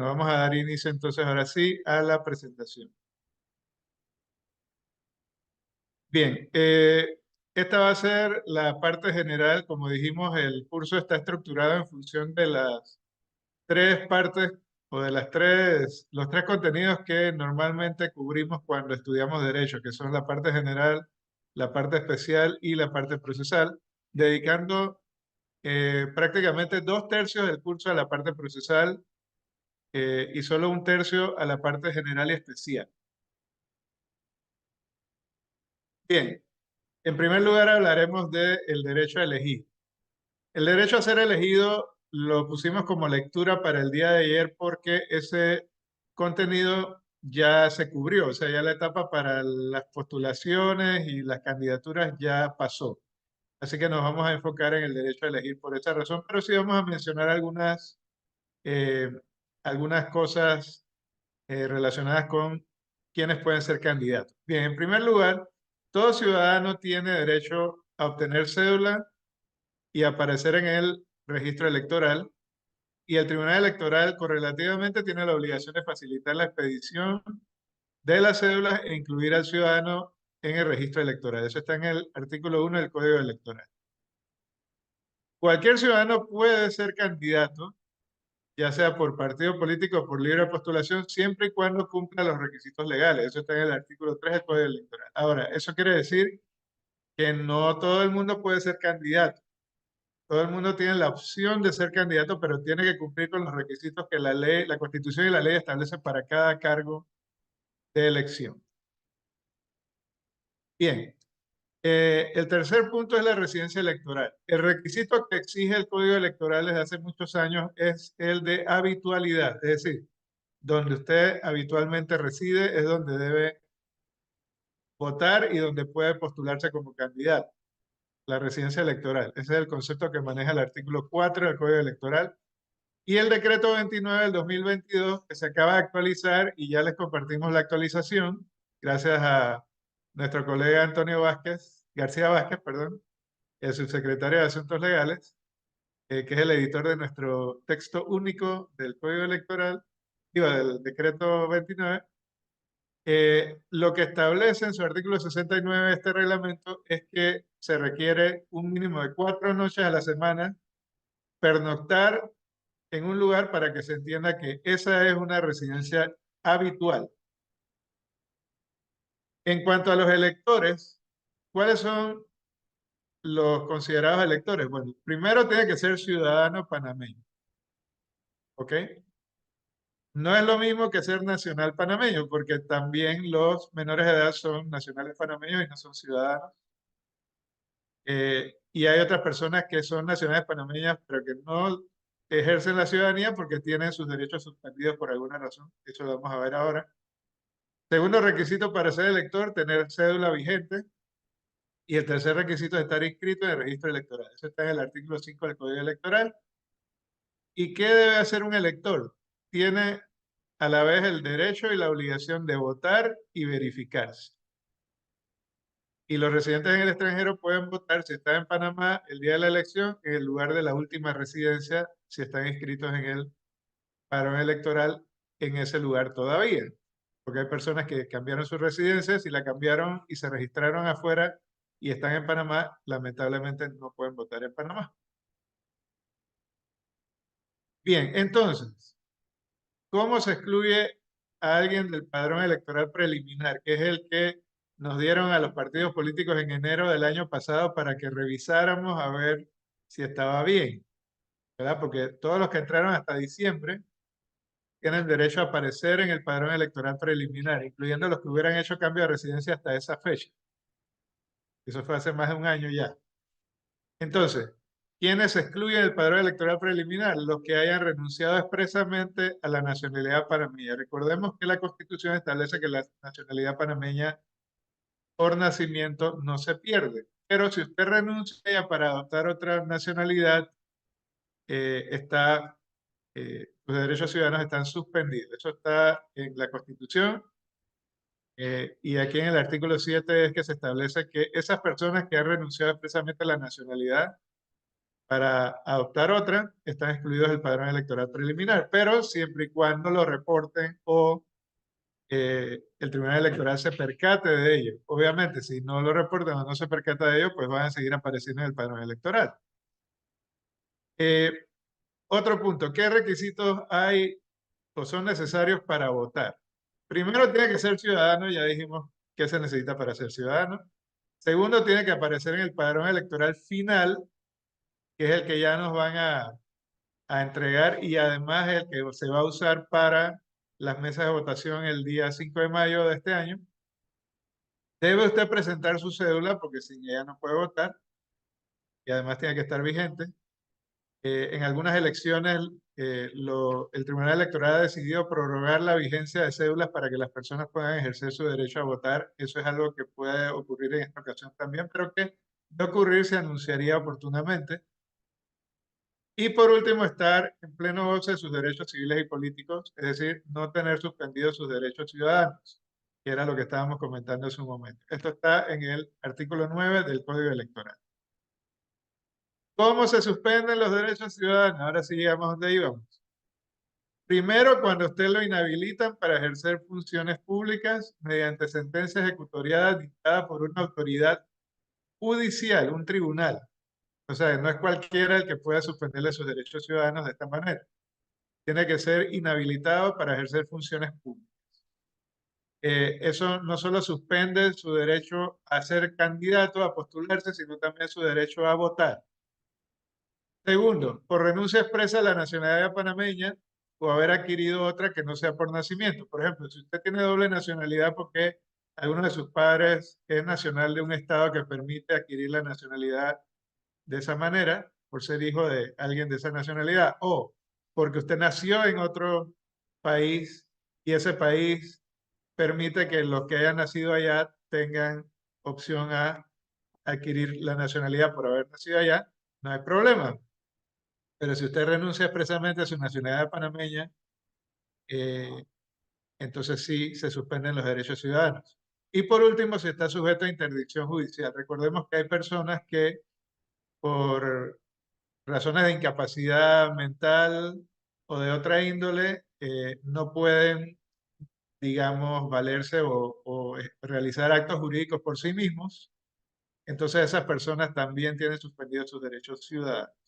Vamos a dar inicio entonces ahora sí a la presentación. Bien, esta va a ser la parte general. Como dijimos, el curso está estructurado en función de las tres partes o de los tres contenidos que normalmente cubrimos cuando estudiamos derecho, que son la parte general, la parte especial y la parte procesal, dedicando prácticamente 2/3 del curso a la parte procesal y solo 1/3 a la parte general y especial. Bien, en primer lugar hablaremos del derecho a elegir. El derecho a ser elegido lo pusimos como lectura para el día de ayer porque ese contenido ya se cubrió, o sea, ya la etapa para las postulaciones y las candidaturas ya pasó. Así que nos vamos a enfocar en el derecho a elegir por esa razón, pero sí vamos a mencionar eh, algunas cosas relacionadas con quiénes pueden ser candidatos. Bien, en primer lugar, todo ciudadano tiene derecho a obtener cédula y aparecer en el registro electoral, y el Tribunal Electoral correlativamente tiene la obligación de facilitar la expedición de las cédulas e incluir al ciudadano en el registro electoral. Eso está en el artículo 1 del Código Electoral. Cualquier ciudadano puede ser candidato, ya sea por partido político o por libre postulación, siempre y cuando cumpla los requisitos legales. Eso está en el artículo 3 del Código Electoral. Ahora, eso quiere decir que no todo el mundo puede ser candidato. Todo el mundo tiene la opción de ser candidato, pero tiene que cumplir con los requisitos que la ley, la Constitución y la ley establecen para cada cargo de elección. Bien, el tercer punto es la residencia electoral. El requisito que exige el Código Electoral desde hace muchos años es el de habitualidad, es decir, donde usted habitualmente reside es donde debe votar y donde puede postularse como candidato. La residencia electoral. Ese es el concepto que maneja el artículo 4 del Código Electoral. Y el decreto 29 del 2022, que se acaba de actualizar y ya les compartimos la actualización, gracias a nuestro colega Antonio García Vázquez, perdón, el subsecretario de Asuntos Legales, que es el editor de nuestro texto único del Código Electoral, del decreto 29. Lo que establece en su artículo 69 este reglamento es que se requiere un mínimo de 4 noches a la semana pernoctar en un lugar para que se entienda que esa es una residencia habitual. En cuanto a los electores, ¿cuáles son los considerados electores? Bueno, primero tiene que ser ciudadano panameño, ¿ok? No es lo mismo que ser nacional panameño, porque también los menores de edad son nacionales panameños y no son ciudadanos. Y hay otras personas que son nacionales panameñas, pero que no ejercen la ciudadanía porque tienen sus derechos suspendidos por alguna razón. Eso lo vamos a ver ahora. Segundo requisito para ser elector, tener cédula vigente. Y el tercer requisito es estar inscrito en el registro electoral. Eso está en el artículo 5 del Código Electoral. ¿Y qué debe hacer un elector? Tiene a la vez el derecho y la obligación de votar y verificarse. Y los residentes en el extranjero pueden votar si están en Panamá el día de la elección en el lugar de la última residencia, si están inscritos en el padrón electoral en ese lugar todavía. Porque hay personas que cambiaron su residencia, si la cambiaron y se registraron afuera y están en Panamá, lamentablemente no pueden votar en Panamá. Bien, entonces, ¿cómo se excluye a alguien del padrón electoral preliminar, que es el que nos dieron a los partidos políticos en enero del año pasado para que revisáramos a ver si estaba bien? ¿Verdad? Porque todos los que entraron hasta diciembre tienen derecho a aparecer en el padrón electoral preliminar, incluyendo los que hubieran hecho cambio de residencia hasta esa fecha. Eso fue hace más de un año ya. Entonces, ¿quiénes se excluyen del padrón electoral preliminar? Los que hayan renunciado expresamente a la nacionalidad panameña. Recordemos que la Constitución establece que la nacionalidad panameña por nacimiento no se pierde. Pero si usted renuncia para adoptar otra nacionalidad, los derechos ciudadanos están suspendidos. Eso está en la Constitución. Y aquí en el artículo 7 es que se establece que esas personas que han renunciado expresamente a la nacionalidad Para adoptar otra, están excluidos del padrón electoral preliminar, pero siempre y cuando lo reporten o el Tribunal Electoral se percate de ello. Obviamente, si no lo reportan o no se percata de ello, pues van a seguir apareciendo en el padrón electoral. Eh, Otro punto, ¿qué requisitos hay o son necesarios para votar? Primero, tiene que ser ciudadano, ya dijimos qué se necesita para ser ciudadano. Segundo, tiene que aparecer en el padrón electoral final, que es el que ya nos van a entregar y además el que se va a usar para las mesas de votación el día 5 de mayo de este año. Debe usted presentar su cédula porque sin ella no puede votar y además tiene que estar vigente. En algunas elecciones el Tribunal Electoral ha decidido prorrogar la vigencia de cédulas para que las personas puedan ejercer su derecho a votar. Eso es algo que puede ocurrir en esta ocasión también, pero que de ocurrir se anunciaría oportunamente. Y por último, estar en pleno goce de sus derechos civiles y políticos, es decir, no tener suspendidos sus derechos ciudadanos, que era lo que estábamos comentando en su momento. Esto está en el artículo 9 del Código Electoral. ¿Cómo se suspenden los derechos ciudadanos? Ahora sí llegamos a donde íbamos. Primero, cuando usted lo inhabilitan para ejercer funciones públicas mediante sentencia ejecutoriada dictada por una autoridad judicial, un tribunal. O sea, no es cualquiera el que pueda suspenderle sus derechos ciudadanos de esta manera. Tiene que ser inhabilitado para ejercer funciones públicas. Eso no solo suspende su derecho a ser candidato, a postularse, sino también su derecho a votar. Segundo, por renuncia expresa a la nacionalidad panameña o haber adquirido otra que no sea por nacimiento. Por ejemplo, si usted tiene doble nacionalidad porque alguno de sus padres es nacional de un estado que permite adquirir la nacionalidad de esa manera, por ser hijo de alguien de esa nacionalidad, o porque usted nació en otro país y ese país permite que los que hayan nacido allá tengan opción a adquirir la nacionalidad por haber nacido allá, no hay problema. Pero si usted renuncia expresamente a su nacionalidad panameña, eh, entonces sí se suspenden los derechos ciudadanos. Y por último, si está sujeto a interdicción judicial. Recordemos que hay personas que por razones de incapacidad mental o de otra índole no pueden, digamos, valerse o realizar actos jurídicos por sí mismos. Entonces esas personas también tienen suspendidos sus derechos ciudadanos.